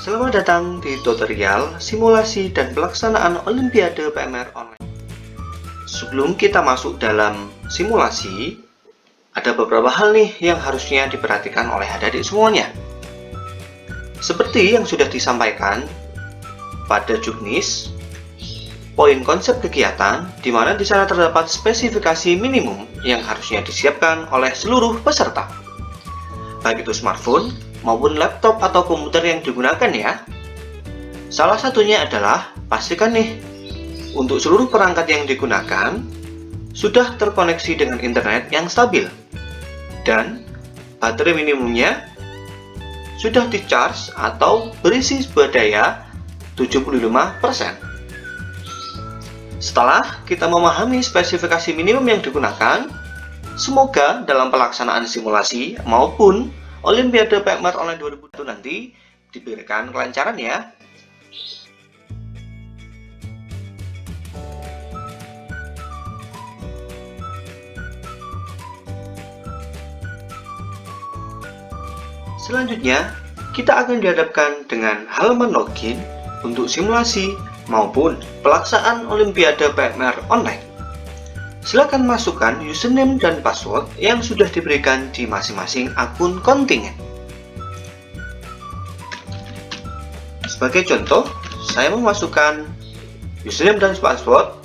Selamat datang di tutorial simulasi dan pelaksanaan Olimpiade PMR Online. Sebelum kita masuk dalam simulasi, ada beberapa hal nih yang harusnya diperhatikan oleh adik-adik semuanya. Seperti yang sudah disampaikan pada juknis, poin konsep kegiatan di mana di sana terdapat spesifikasi minimum yang harusnya disiapkan oleh seluruh peserta, baik itu smartphone maupun laptop atau komputer yang digunakan ya. Salah satunya adalah pastikan nih untuk seluruh perangkat yang digunakan sudah terkoneksi dengan internet yang stabil dan baterai minimumnya sudah di-charge atau berisi daya 75%. Setelah kita memahami spesifikasi minimum yang digunakan, semoga dalam pelaksanaan simulasi maupun Olimpiade PMR Online 2021 nanti diberikan kelancaran ya. Selanjutnya, kita akan dihadapkan dengan halaman login untuk simulasi maupun pelaksanaan Olimpiade PMR Online. Silakan masukkan username dan password yang sudah diberikan di masing-masing akun kontingen. Sebagai contoh, saya memasukkan username dan password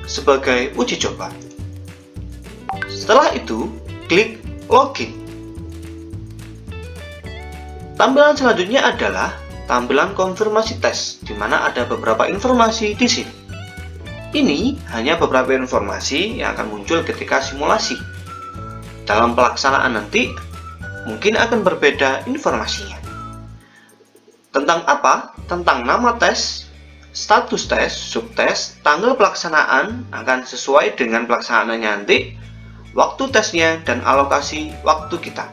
sebagai uji coba. Setelah itu, klik login. Tampilan selanjutnya adalah tampilan konfirmasi tes, di mana ada beberapa informasi di sini. Ini hanya beberapa informasi yang akan muncul ketika simulasi. Dalam pelaksanaan nanti, mungkin akan berbeda informasinya. Tentang apa? Tentang nama tes, status tes, subtes, tanggal pelaksanaan akan sesuai dengan pelaksanaannya nanti, waktu tesnya, dan alokasi waktu kita.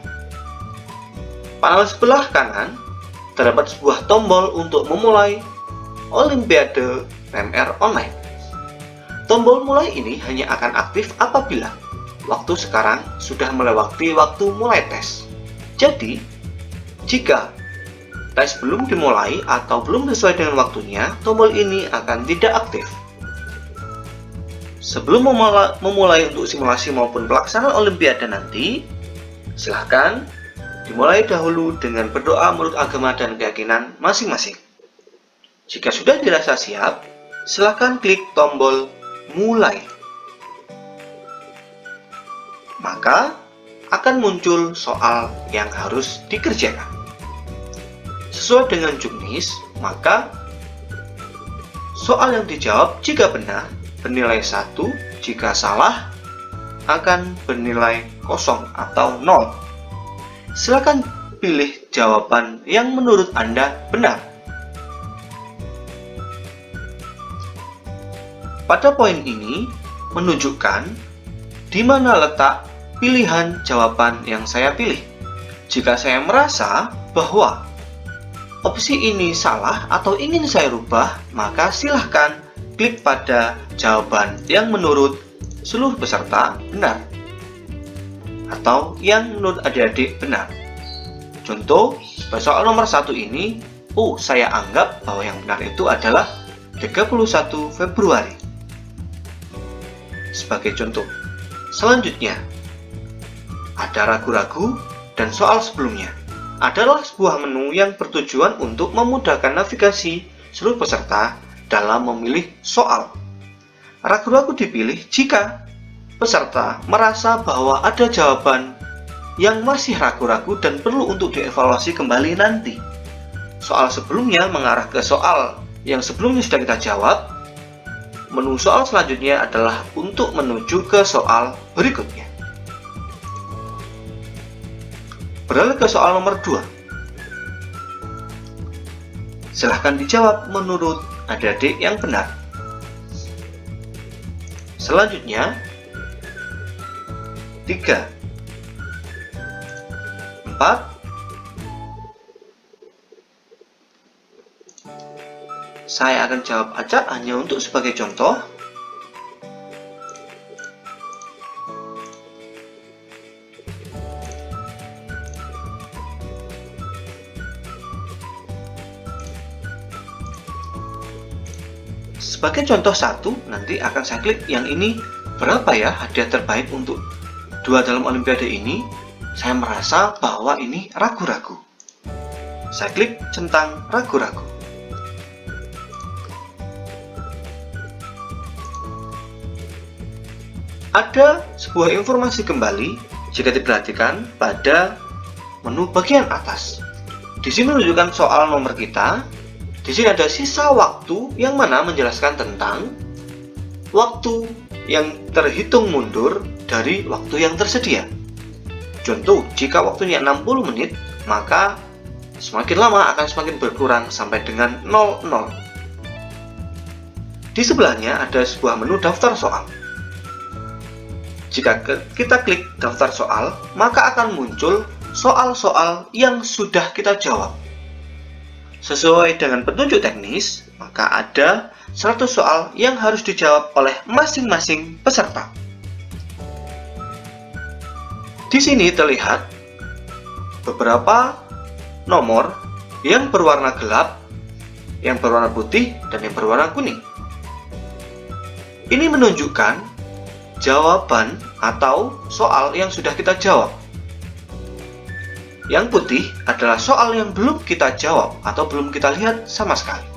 Panel sebelah kanan, terdapat sebuah tombol untuk memulai Olimpiade PMR Online. Tombol mulai ini hanya akan aktif apabila waktu sekarang sudah melewati waktu mulai tes. Jadi, jika tes belum dimulai atau belum sesuai dengan waktunya, tombol ini akan tidak aktif. Sebelum memulai untuk simulasi maupun pelaksanaan Olimpiade nanti, silahkan dimulai dahulu dengan berdoa menurut agama dan keyakinan masing-masing. Jika sudah dirasa siap, silahkan klik tombol mulai. Maka akan muncul soal yang harus dikerjakan. Sesuai dengan juknis, maka soal yang dijawab jika benar bernilai 1, jika salah akan bernilai 0 atau 0. Silakan pilih jawaban yang menurut Anda benar. Pada poin ini menunjukkan di mana letak pilihan jawaban yang saya pilih. Jika saya merasa bahwa opsi ini salah atau ingin saya rubah, maka silahkan klik pada jawaban yang menurut seluruh peserta benar atau yang menurut adik-adik benar. Contoh, soal nomor 1 ini, saya anggap bahwa yang benar itu adalah 31 Februari. Sebagai contoh. Selanjutnya, ada ragu-ragu dan soal sebelumnya adalah sebuah menu yang bertujuan untuk memudahkan navigasi seluruh peserta dalam memilih soal. Ragu-ragu dipilih jika peserta merasa bahwa ada jawaban yang masih ragu-ragu dan perlu untuk dievaluasi kembali nanti. Soal sebelumnya mengarah ke soal yang sebelumnya sudah kita jawab. Menu soal selanjutnya adalah untuk menuju ke soal berikutnya. Beralih ke soal nomor 2. Silahkan dijawab menurut adik-adik yang benar. Selanjutnya, 3, 4, saya akan jawab acak hanya untuk sebagai contoh. Sebagai contoh satu, nanti akan saya klik yang ini, berapa ya hadiah terbaik untuk 2 dalam Olimpiade ini. Saya merasa bahwa ini ragu-ragu. Saya klik centang ragu-ragu. Ada sebuah informasi kembali jika diperhatikan pada menu bagian atas. Di sini menunjukkan soal nomor kita. Di sini ada sisa waktu yang mana menjelaskan tentang waktu yang terhitung mundur dari waktu yang tersedia. Contoh, jika waktunya 60 menit, maka semakin lama akan semakin berkurang sampai dengan 00. Di sebelahnya ada sebuah menu daftar soal. Jika kita klik daftar soal, maka akan muncul soal-soal yang sudah kita jawab. Sesuai dengan petunjuk teknis, maka ada 100 soal yang harus dijawab oleh masing-masing peserta. Di sini terlihat beberapa nomor yang berwarna gelap, yang berwarna putih, dan yang berwarna kuning. Ini menunjukkan jawaban atau soal yang sudah kita jawab. Yang putih adalah soal yang belum kita jawab atau belum kita lihat sama sekali.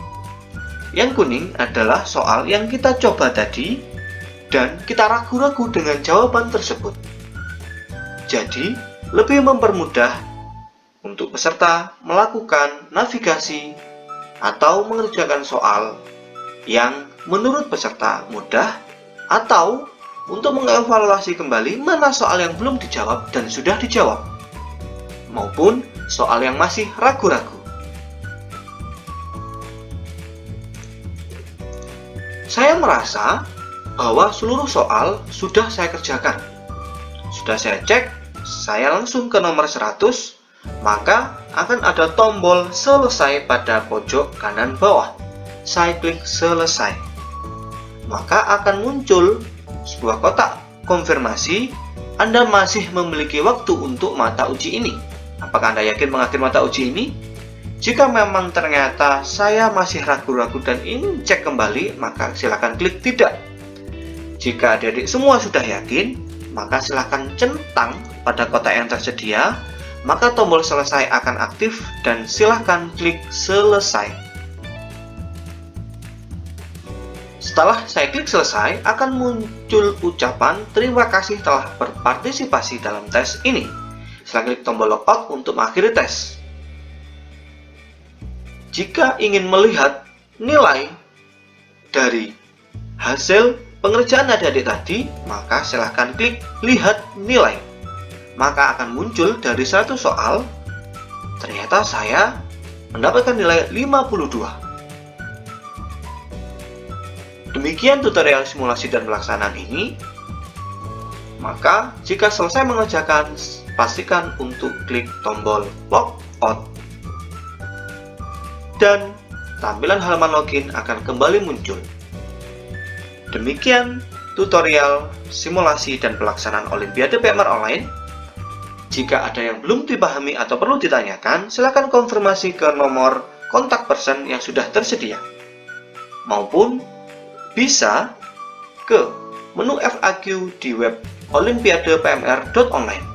Yang kuning adalah soal yang kita coba tadi dan kita ragu-ragu dengan jawaban tersebut. Jadi, lebih mempermudah untuk peserta melakukan navigasi atau mengerjakan soal yang menurut peserta mudah, atau untuk mengevaluasi kembali mana soal yang belum dijawab dan sudah dijawab, maupun soal yang masih ragu-ragu. Saya merasa bahwa seluruh soal sudah saya kerjakan. Sudah saya cek, saya langsung ke nomor 100, maka akan ada tombol selesai pada pojok kanan bawah. Saya klik selesai. Maka akan muncul sebuah kotak konfirmasi Anda masih memiliki waktu untuk mata uji ini. Apakah Anda yakin mengakhiri mata uji ini? Jika memang ternyata saya masih ragu-ragu dan ingin cek kembali, maka silakan klik tidak. Jika adik-adik semua sudah yakin, maka silakan centang pada kotak yang tersedia, maka tombol selesai akan aktif dan silakan klik selesai. Setelah saya klik selesai, akan muncul ucapan terima kasih telah berpartisipasi dalam tes ini. Silakan klik tombol logout untuk mengakhiri tes. Jika ingin melihat nilai dari hasil pengerjaan adik-adik tadi, maka silahkan klik lihat nilai. Maka akan muncul dari 100 soal, ternyata saya mendapatkan nilai 52. Demikian tutorial simulasi dan pelaksanaan ini. Maka jika selesai mengerjakan, pastikan untuk klik tombol logout. Dan tampilan halaman login akan kembali muncul. Demikian tutorial simulasi dan pelaksanaan Olimpiade PMR Online. Jika ada yang belum dipahami atau perlu ditanyakan, silakan konfirmasi ke nomor kontak person yang sudah tersedia. Maupun bisa ke menu FAQ di web olimpiadepmr.online.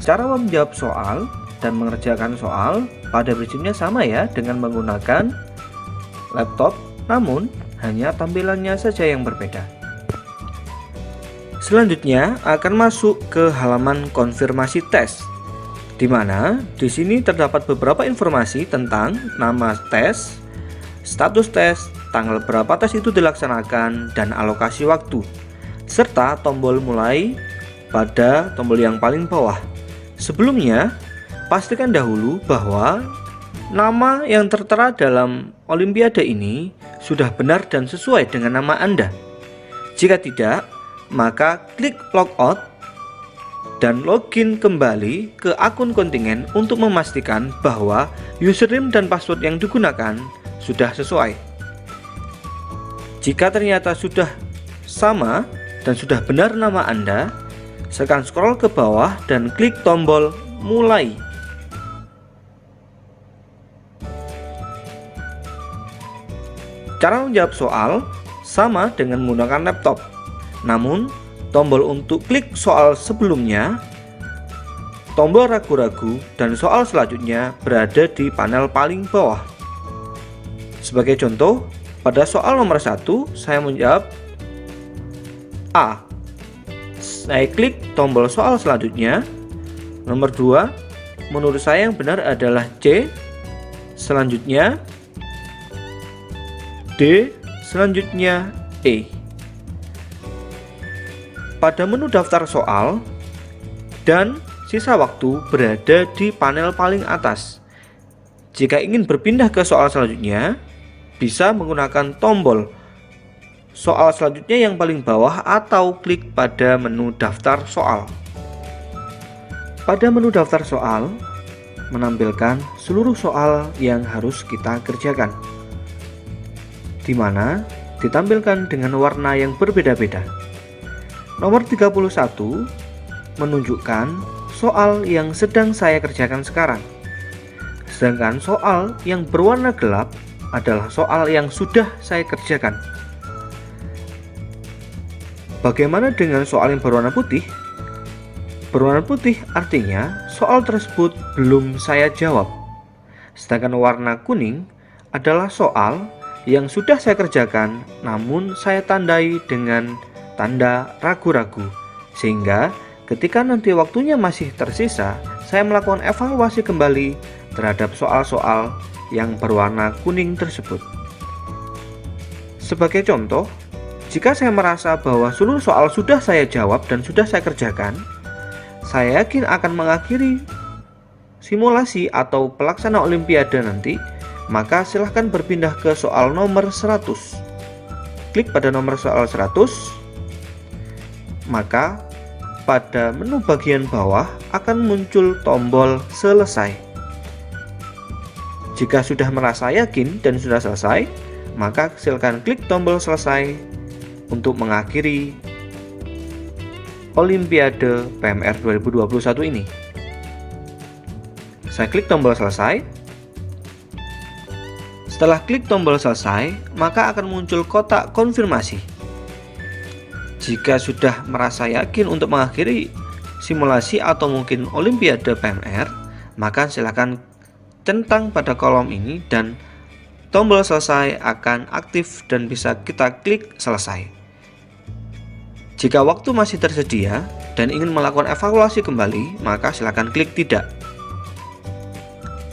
Cara menjawab soal dan mengerjakan soal pada prinsipnya sama ya dengan menggunakan laptop, namun hanya tampilannya saja yang berbeda. Selanjutnya akan masuk ke halaman konfirmasi tes, di mana di sini terdapat beberapa informasi tentang nama tes, status tes, tanggal berapa tes itu dilaksanakan, dan alokasi waktu, serta tombol mulai pada tombol yang paling bawah. Sebelumnya, pastikan dahulu bahwa nama yang tertera dalam Olimpiade ini sudah benar dan sesuai dengan nama Anda. Jika tidak, maka klik logout dan login kembali ke akun kontingen untuk memastikan bahwa username dan password yang digunakan sudah sesuai. Jika ternyata sudah sama dan sudah benar nama Anda, Sekarang scroll ke bawah dan klik tombol mulai. Cara menjawab soal sama dengan menggunakan laptop. Namun, tombol untuk klik soal sebelumnya, tombol ragu-ragu, dan soal selanjutnya berada di panel paling bawah. Sebagai contoh, pada soal nomor 1, saya menjawab A. Saya klik tombol soal selanjutnya. Nomor 2, menurut saya yang benar adalah C. Selanjutnya D, selanjutnya E. Pada menu daftar soal dan sisa waktu berada di panel paling atas. Jika ingin berpindah ke soal selanjutnya, bisa menggunakan tombol soal selanjutnya yang paling bawah atau klik pada menu daftar soal. Pada menu daftar soal, menampilkan seluruh soal yang harus kita kerjakan, di mana ditampilkan dengan warna yang berbeda-beda. Nomor 31 menunjukkan soal yang sedang saya kerjakan sekarang. Sedangkan soal yang berwarna gelap adalah soal yang sudah saya kerjakan. Bagaimana dengan soal yang berwarna putih? Berwarna putih artinya soal tersebut belum saya jawab. Sedangkan warna kuning adalah soal yang sudah saya kerjakan, namun saya tandai dengan tanda ragu-ragu, sehingga ketika nanti waktunya masih tersisa, saya melakukan evaluasi kembali terhadap soal-soal yang berwarna kuning tersebut. Sebagai contoh, jika saya merasa bahwa seluruh soal sudah saya jawab dan sudah saya kerjakan, saya yakin akan mengakhiri simulasi atau pelaksana olimpiade nanti, maka silahkan berpindah ke soal nomor 100. Klik pada nomor soal 100, maka pada menu bagian bawah akan muncul tombol selesai. Jika sudah merasa yakin dan sudah selesai, maka silahkan klik tombol selesai untuk mengakhiri Olimpiade PMR 2021 ini. Saya klik tombol selesai. Setelah klik tombol selesai, maka akan muncul kotak konfirmasi. Jika sudah merasa yakin untuk mengakhiri simulasi atau mungkin Olimpiade PMR, maka silakan centang pada kolom ini dan tombol selesai akan aktif dan bisa kita klik selesai. Jika waktu masih tersedia dan ingin melakukan evaluasi kembali, maka silakan klik tidak.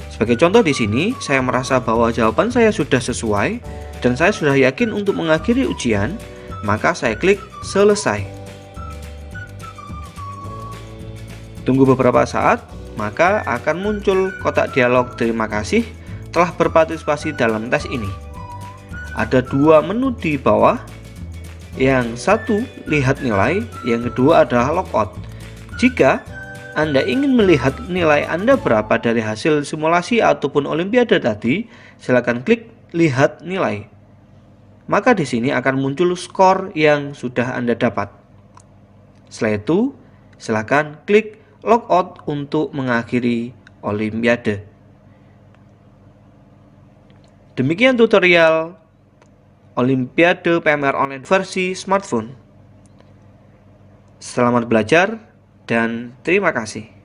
Sebagai contoh di sini, saya merasa bahwa jawaban saya sudah sesuai dan saya sudah yakin untuk mengakhiri ujian, maka saya klik selesai. Tunggu beberapa saat, maka akan muncul kotak dialog terima kasih telah berpartisipasi dalam tes ini. Ada dua menu di bawah. Yang satu, lihat nilai, yang kedua adalah logout. Jika Anda ingin melihat nilai Anda berapa dari hasil simulasi ataupun olimpiade tadi, silakan klik lihat nilai. Maka di sini akan muncul skor yang sudah Anda dapat. Setelah itu, silakan klik logout untuk mengakhiri olimpiade. Demikian tutorial Olimpiade PMR Online versi smartphone. Selamat belajar dan terima kasih.